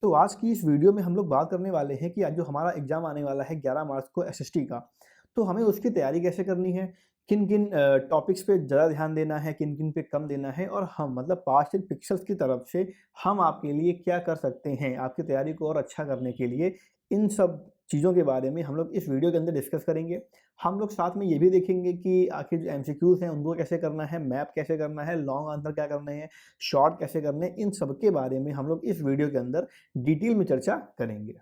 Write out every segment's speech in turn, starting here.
तो आज की इस वीडियो में हम लोग बात करने वाले हैं कि आज जो हमारा एग्ज़ाम आने वाला है 11 मार्च को एसएसटी का, तो हमें उसकी तैयारी कैसे करनी है, किन-किन टॉपिक्स पे ज़्यादा ध्यान देना है, किन-किन पे कम देना है और हम मतलब पास्ट एंड पिक्सेल्स की तरफ से हम आपके लिए क्या कर सकते हैं, आपकी तैयारी को और अच्छा करने के लिए, इन सब चीज़ों के बारे में हम लोग इस वीडियो के अंदर डिस्कस करेंगे। हम लोग साथ में ये भी देखेंगे कि आखिर जो एमसीक्यूज़ हैं उनको कैसे करना है, मैप कैसे करना है, लॉन्ग आंसर क्या करने हैं, शॉर्ट कैसे करने हैं, इन सब के बारे में हम लोग इस वीडियो के अंदर डिटेल में चर्चा करेंगे।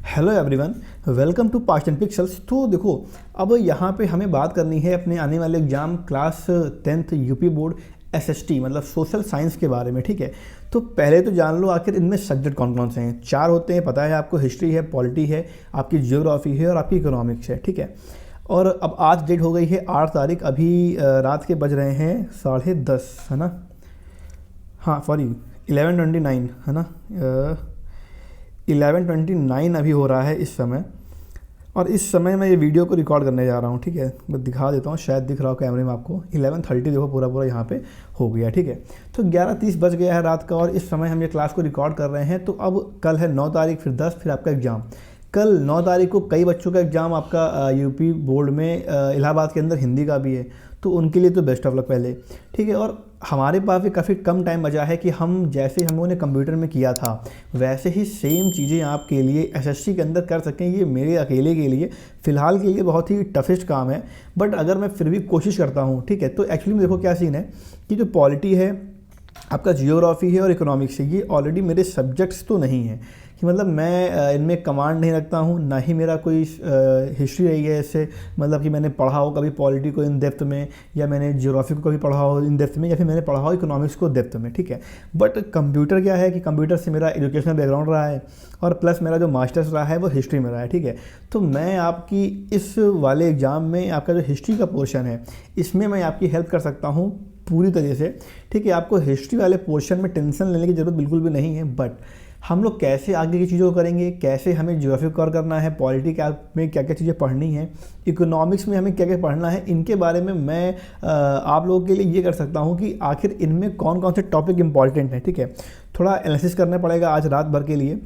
Hello everyone, welcome to past and pixels. तो देखो, अब यहाँ पे हमें बात करनी है अपने आने वाले exam class 10th UP board SST मतलब सोशल साइंस के बारे में। ठीक है, तो पहले तो जान लो आखिर इनमें सब्जेक्ट कौन कौन से हैं। 4 होते हैं, पता है आपको। हिस्ट्री है, पॉलिटी है, आपकी जियोग्राफी है और आपकी इकोनॉमिक्स है। ठीक है, और अब आज डेट हो गई है 8 तारीख। अभी रात के बज रहे हैं 10:30, है ना। हाँ सॉरी, 11:29 है ना। 11:29 अभी हो रहा है इस समय, और इस समय मैं ये वीडियो को रिकॉर्ड करने जा रहा हूँ। ठीक है, मैं दिखा देता हूँ, शायद दिख रहा हो कैमरे में आपको। 11:30 देखो पूरा यहाँ पे हो गया। ठीक है, तो 11:30 बज गया है रात का, और इस समय हम ये क्लास को रिकॉर्ड कर रहे हैं। तो अब कल है 9 तारीख, फिर 10, फिर आपका एग्ज़ाम। कल 9 तारीख को कई बच्चों का एग्ज़ाम आपका यूपी बोर्ड में इलाहाबाद के अंदर हिंदी का भी है, तो उनके लिए तो बेस्ट ऑफ लक पहले। ठीक है, और हमारे पास भी काफ़ी कम टाइम बचा है कि हम जैसे हम लोगों ने कंप्यूटर में किया था वैसे ही सेम चीज़ें आपके लिए एसएससी के अंदर कर सकें। ये मेरे अकेले के लिए फ़िलहाल के लिए बहुत ही टफेस्ट काम है, बट अगर मैं फिर भी कोशिश करता हूँ। ठीक है, तो एक्चुअली में देखो क्या सीन है कि जो पॉलिटी है, आपका जियोग्राफी है और इकोनॉमिक्स है, ये ऑलरेडी मेरे सब्जेक्ट्स तो नहीं है कि मतलब मैं इनमें कमांड नहीं रखता हूँ, ना ही मेरा कोई हिस्ट्री रही है इससे, मतलब कि मैंने पढ़ा हो कभी पॉलिटी को इन डेप्थ में, या मैंने जियोग्राफी को कभी पढ़ा हो इन डेप्थ में, या फिर मैंने पढ़ा हो इकोनॉमिक्स को डेप्थ में। ठीक है, बट कंप्यूटर क्या है कि कंप्यूटर से मेरा एजुकेशनल बैकग्राउंड रहा है, और प्लस मेरा जो मास्टर्स रहा है वो हिस्ट्री में रहा है। ठीक है, तो मैं आपकी इस वाले एग्ज़ाम में आपका जो हिस्ट्री का पोर्शन है इसमें मैं आपकी हेल्प कर सकता हूँ पूरी तरीके से। ठीक है, आपको हिस्ट्री वाले पोर्शन में टेंशन लेने की ज़रूरत बिल्कुल भी नहीं है, बट हम लोग कैसे आगे की चीज़ों को करेंगे, कैसे हमें ज्योग्राफी कवर करना है, पॉलिटी में क्या क्या चीज़ें पढ़नी है, इकोनॉमिक्स में हमें क्या क्या पढ़ना है, इनके बारे में मैं आप लोगों के लिए ये कर सकता हूँ कि आखिर इनमें कौन कौन से टॉपिक इंपॉर्टेंट हैं। ठीक है, थोड़ा एनालिसिस करना पड़ेगा आज रात भर के लिए।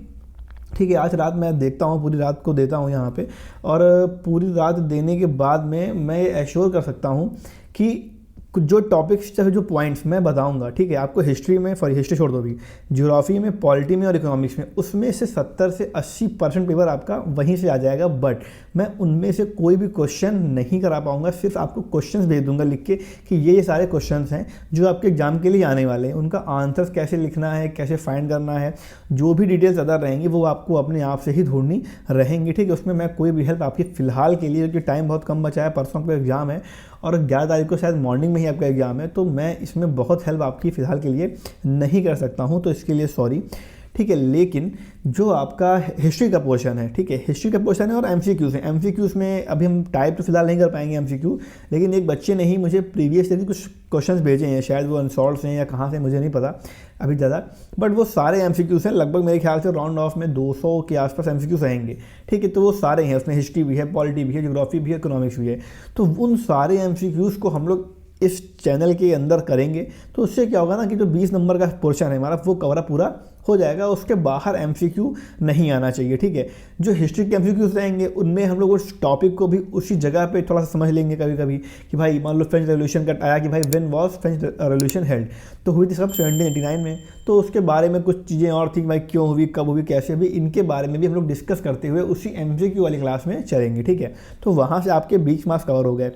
ठीक है, आज रात मैं देखता हूँ, पूरी रात को देता हूँ यहाँ पे, और पूरी रात देने के बाद में मैं एश्योर कर सकता हूँ कि जो टॉपिक्स चाहे जो पॉइंट्स मैं बताऊंगा। ठीक है, आपको हिस्ट्री में, सॉरी हिस्ट्री छोड़ दो, भी ज्योग्राफी में, पॉलिटी में और इकोनॉमिक्स में, उसमें से 70 से 80% पेपर आपका वहीं से आ जाएगा। बट मैं उनमें से कोई भी क्वेश्चन नहीं करा पाऊंगा, सिर्फ आपको क्वेश्चंस भेज दूंगा लिख के कि ये सारे क्वेश्चंस हैं जो आपके एग्जाम के लिए आने वाले हैं। उनका आंसर्स कैसे लिखना है, कैसे फाइंड करना है, जो भी डिटेल्स ज़्यादा रहेंगी वो आपको अपने आप से ही ढूंढनी रहेंगी। ठीक है, उसमें मैं कोई भी हेल्प आपकी फ़िलहाल के लिए, क्योंकि टाइम बहुत कम बचा है, परसों का एग्ज़ाम है और 11 तारीख को शायद मॉर्निंग में ही आपका एग्ज़ाम है, तो मैं इसमें बहुत हेल्प आपकी फ़िलहाल के लिए नहीं कर सकता हूँ, तो इसके लिए सॉरी। ठीक है, लेकिन जो आपका हिस्ट्री का पोर्शन है, ठीक है, हिस्ट्री का पोर्शन है और एमसीक्यूज़ हैं। एमसीक्यूज़ में अभी हम टाइप तो फिलहाल नहीं कर पाएंगे एमसीक्यू, लेकिन एक बच्चे ने ही मुझे प्रीवियस ईयर कुछ क्वेश्चंस भेजे हैं, शायद वो अनसॉल्व हैं या कहाँ से, मुझे नहीं पता अभी ज़्यादा, बट वो सारे एमसीक्यूज़ हैं। लगभग मेरे ख्याल से राउंड ऑफ में 200 के आसपास एमसीक्यूज़ रहेंगे। ठीक है, तो वो सारे हैं, उसमें हिस्ट्री भी है, पॉलिटी भी है, ज्योग्राफी भी है, इकोनॉमिक्स भी है। तो उन सारे एमसीक्यूज़ को हम लोग इस चैनल के अंदर करेंगे, तो उससे क्या होगा ना कि जो 20 नंबर का पोर्शन है हमारा, वो कवर पूरा हो जाएगा। उसके बाहर एमसीक्यू नहीं आना चाहिए। ठीक है, जो हिस्ट्री के एमसीक्यूज रहेंगे उनमें हम लोग उस टॉपिक को भी उसी जगह पे थोड़ा सा समझ लेंगे कभी कभी कि भाई मान लो फ्रेंच रेवोल्यूशन का आया कि भाई when was French revolution held, तो हुई थी सब 1789 में, तो उसके बारे में कुछ चीज़ें और थी, भाई क्यों हुई, कब हुई, कैसे हुई, इनके बारे में भी हम लोग डिस्कस करते हुए उसी एमसीक्यू वाली क्लास में चलेंगे। ठीक है, तो वहाँ से आपके 20 मार्क्स कवर हो गए।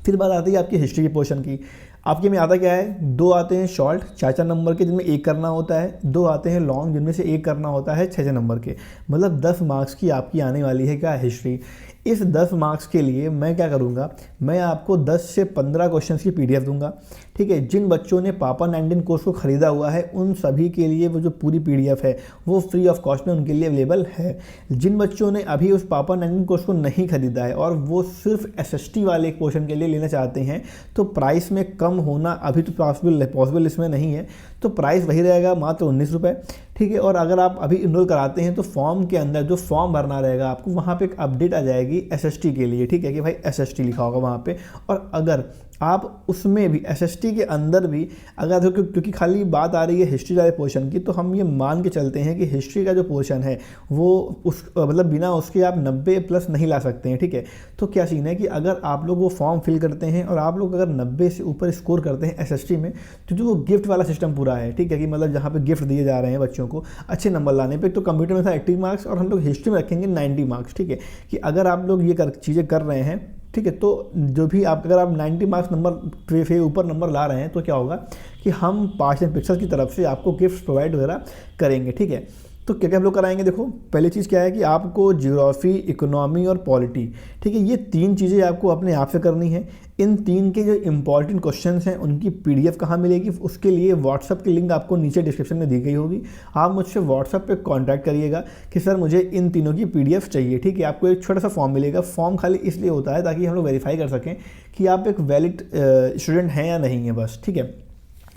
फिर बात आती है आपकी हिस्ट्री के पोर्शन की। आपके में आता क्या है, 2 आते हैं शॉर्ट 4-4 नंबर के, जिनमें 1 करना होता है, 2 आते हैं लॉन्ग जिनमें से 1 करना होता है 6-6 नंबर के। मतलब 10 मार्क्स की आपकी आने वाली है क्या, हिस्ट्री। इस 10 मार्क्स के लिए मैं क्या करूँगा, मैं आपको 10 से 15 क्वेश्चन की पीडीएफ दूंगा। ठीक है, जिन बच्चों ने पापा 19 कोर्स को ख़रीदा हुआ है उन सभी के लिए वो जो पूरी पीडीएफ है वो फ्री ऑफ कॉस्ट में उनके लिए अवेलेबल है। जिन बच्चों ने अभी उस पापा 19 कोर्स को नहीं खरीदा है और वो सिर्फ एसएसटी वाले पोर्शन के लिए लेना चाहते हैं, तो प्राइस में कम होना अभी तो पॉसिबल इसमें नहीं है, तो प्राइस वही रहेगा, मात्र 19 रुपये। ठीक है। और अगर आप अभी इनरोल कराते हैं तो फॉर्म के अंदर जो फॉर्म भरना रहेगा आपको, वहाँ पे एक अपडेट आ जाएगी SST के लिए, ठीक है, कि भाई SST लिखा होगा वहाँ पे। और अगर आप उसमें भी SST के अंदर भी अगर क्योंकि खाली बात आ रही है हिस्ट्री वाले पोर्शन की, तो हम ये मान के चलते हैं कि हिस्ट्री का जो पोर्शन है वो उस मतलब बिना उसके आप 90+ नहीं ला सकते हैं, ठीक है। तो क्या सीन है कि अगर आप लोग वो फॉर्म फिल करते हैं और आप लोग अगर 90 से ऊपर स्कोर करते हैं SST में, तो जो वो गिफ्ट वाला सिस्टम पूरा है, ठीक है, कि मतलब जहाँ पे गिफ्ट दिए जा रहे हैं बच्चों को अच्छे नंबर लाने पे, तो कंप्यूटर में था 80 मार्क्स और हम लोग हिस्ट्री में रखेंगे 90 मार्क्स, ठीक है। कि अगर आप लोग ये चीज़ें कर रहे हैं, ठीक है, तो जो भी आप अगर आप 90 मार्क्स नंबर से ऊपर नंबर ला रहे हैं तो क्या होगा कि हम पार्शियल पिक्सल की तरफ से आपको गिफ्ट प्रोवाइड वगैरह करेंगे, ठीक है। तो क्या क्या हम लोग कराएंगे, देखो पहली चीज़ क्या है कि आपको ज्योग्राफी, इकोनॉमी और पॉलिटी, ठीक है, ये 3 चीज़ें आपको अपने आप से करनी है। इन 3 के जो इंपॉर्टेंट क्वेश्चंस हैं उनकी PDF कहाँ मिलेगी, उसके लिए व्हाट्सअप की लिंक आपको नीचे डिस्क्रिप्शन में दी गई होगी। आप मुझसे व्हाट्सअप पे कांटेक्ट करिएगा कि सर मुझे इन तीनों की PDF चाहिए, ठीक है। आपको एक छोटा सा फॉर्म मिलेगा। फॉर्म खाली इसलिए होता है ताकि हम लोग वेरीफाई कर सकें कि आप एक वैलिड स्टूडेंट हैं या नहीं है, बस, ठीक है।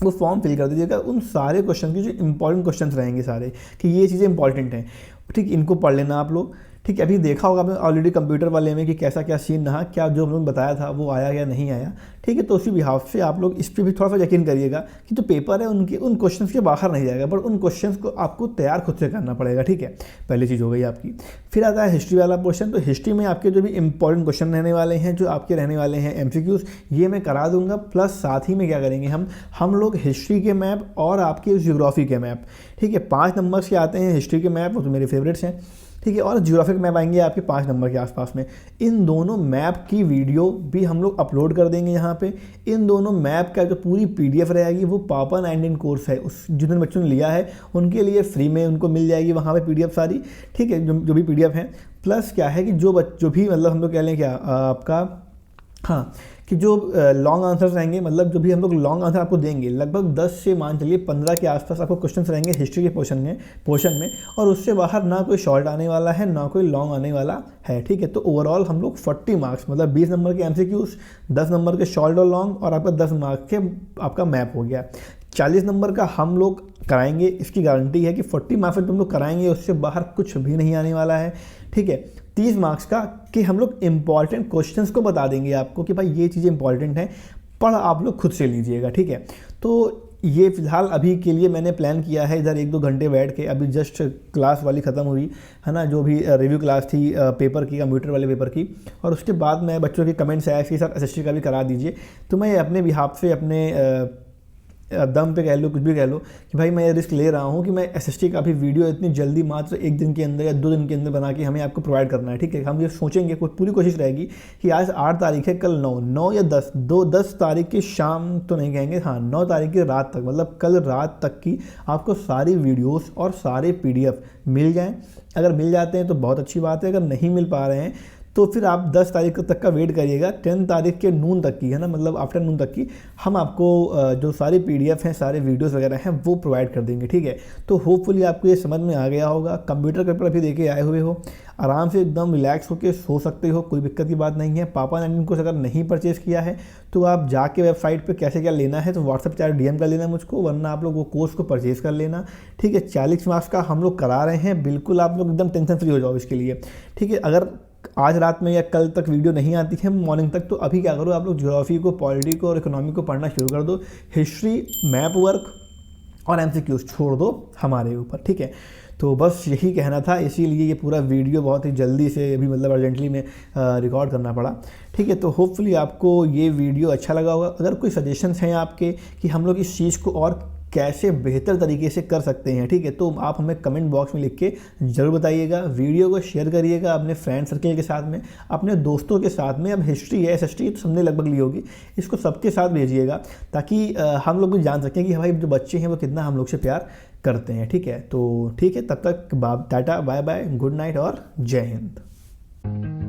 वो फॉर्म फिल कर दीजिएगा। उन सारे क्वेश्चन की जो इंपॉर्टेंट क्वेश्चन रहेंगे सारे, कि ये चीज़ें इंपॉर्टेंट हैं, ठीक, इनको पढ़ लेना आप लोग, ठीक है। अभी देखा होगा आपने ऑलरेडी कंप्यूटर वाले में कि कैसा क्या सीन रहा, क्या जो हम लोग बताया था वो आया या नहीं आया, ठीक है। तो उसी बिहाफ से आप लोग इस पर भी थोड़ा सा यकीन करिएगा कि जो पेपर है उनके उन क्वेश्चंस के बाहर नहीं जाएगा, बट उन क्वेश्चंस को आपको तैयार खुद से करना पड़ेगा, ठीक है। पहली चीज़ हो गई आपकी। फिर आता है हिस्ट्री वाला पोर्शन। तो हिस्ट्री में आपके जो भी इंपॉर्टेंट क्वेश्चन रहने वाले हैं, जो आपके रहने वाले हैं MCQs, ये मैं करा दूंगा। प्लस साथ ही में क्या करेंगे हम लोग हिस्ट्री के मैप और आपके ज्योग्राफी के मैप, ठीक है, 5 नंबर्स के आते हैं हिस्ट्री के मैप, वो तो मेरे फेवरेट्स हैं, ठीक है। और ज्योग्राफिक मैप आएंगे आपके 5 नंबर के आसपास में। इन दोनों मैप की वीडियो भी हम लोग अपलोड कर देंगे यहाँ पे। इन दोनों मैप का जो पूरी PDF रहेगी वो पापा 19 कोर्स है, उस जितने बच्चों ने लिया है उनके लिए फ्री में उनको मिल जाएगी वहाँ पे PDF सारी, ठीक है, जो भी PDF है। प्लस क्या है कि जो भी मतलब हम लोग कह लें क्या आपका, हाँ, कि जो लॉन्ग आंसर्स रहेंगे, मतलब जो भी हम लोग लॉन्ग आंसर आपको देंगे, लगभग 10 से मान चलिए 15 के आसपास आपको क्वेश्चंस रहेंगे हिस्ट्री के पोर्शन में, और उससे बाहर ना कोई शॉर्ट आने वाला है ना कोई लॉन्ग आने वाला है, ठीक है। तो ओवरऑल हम लोग 40 मार्क्स, मतलब 20 नंबर के MCQs, 10 नंबर के शॉर्ट और लॉन्ग, और आपका 10 मार्क्स के आपका मैप हो गया। 40 नंबर का हम लोग कराएंगे, इसकी गारंटी है कि 40 मार्क्स में हम लोग कराएंगे, उससे बाहर कुछ भी नहीं आने वाला है, ठीक है। 30 मार्क्स का कि हम लोग इंपॉर्टेंट क्वेश्चंस को बता देंगे आपको कि भाई ये चीज़ें इंपॉर्टेंट हैं, पढ़ आप लोग खुद से लीजिएगा, ठीक है। तो ये फ़िलहाल अभी के लिए मैंने प्लान किया है, इधर 1-2 घंटे बैठ के, अभी जस्ट क्लास वाली ख़त्म हुई है ना, जो भी रिव्यू क्लास थी पेपर की, कंप्यूटर वाले पेपर की, और उसके बाद मैं बच्चों के कमेंट्स आए कि सर SST का भी करा दीजिए। तो मैं अपने बिहाफ से, अपने दम पे कह लो, कुछ भी कह लो, कि भाई मैं ये रिस्क ले रहा हूँ कि मैं SST का भी वीडियो इतनी जल्दी मात्र 1 दिन के अंदर या 2 दिन के अंदर बना के हमें आपको प्रोवाइड करना है, ठीक है। हम ये सोचेंगे, पूरी कोशिश रहेगी कि आज 8 तारीख है, कल 9 या 10 तारीख की शाम तो नहीं कहेंगे, हाँ 9 तारीख की रात तक, मतलब कल रात तक की आपको सारी वीडियोस और सारे PDF मिल जाएं। अगर मिल जाते हैं तो बहुत अच्छी बात है, अगर नहीं मिल पा रहे हैं तो फिर आप 10 तारीख तक का वेट करिएगा। 10 तारीख के नून तक की, है ना, मतलब आफ्टरनून तक की हम आपको जो सारे PDF हैं, सारे वीडियोस वगैरह हैं वो प्रोवाइड कर देंगे, ठीक है। तो होपफुली आपको ये समझ में आ गया होगा। कंप्यूटर पेपर अभी देके आए हुए हो, आराम से एकदम रिलैक्स होकर सो सकते हो, कोई दिक्कत की बात नहीं है। पापा 19 कोर्स अगर नहीं परचेज़ किया है तो आप जाके वेबसाइट पे कैसे क्या लेना है तो व्हाट्सअप चाहे DM कर लेना मुझको, वरना आप लोग वो कोर्स को परचेज़ कर लेना, ठीक है। 40 मार्क्स का हम लोग करा रहे हैं, बिल्कुल आप लोग एकदम टेंशन फ्री हो जाओ इसके लिए, ठीक है। अगर आज रात में या कल तक वीडियो नहीं आती है मॉर्निंग तक, तो अभी क्या करो, आप लोग ज्योग्राफी को, पॉलिटी को और इकोनॉमी को पढ़ना शुरू कर दो। हिस्ट्री, मैप वर्क और MCQs छोड़ दो हमारे ऊपर, ठीक है। तो बस यही कहना था, इसीलिए ये पूरा वीडियो बहुत ही जल्दी से अभी मतलब अर्जेंटली में रिकॉर्ड करना पड़ा, ठीक है। तो होपफुली आपको ये वीडियो अच्छा लगा होगा। अगर कोई सजेशंस हैं आपके कि हम लोग इस चीज़ को और कैसे बेहतर तरीके से कर सकते हैं, ठीक है, तो आप हमें कमेंट बॉक्स में लिख के ज़रूर बताइएगा। वीडियो को शेयर करिएगा अपने फ्रेंड सर्कल के साथ में, अपने दोस्तों के साथ में। अब हिस्ट्री है, SST तो सबने लगभग ली होगी, इसको सबके साथ भेजिएगा ताकि हम लोग भी जान सकें कि भाई जो बच्चे हैं वो कितना हम लोग से प्यार करते हैं, ठीक है। तो ठीक है, तब तक ta-ta, bye bye, good night और जय हिंद।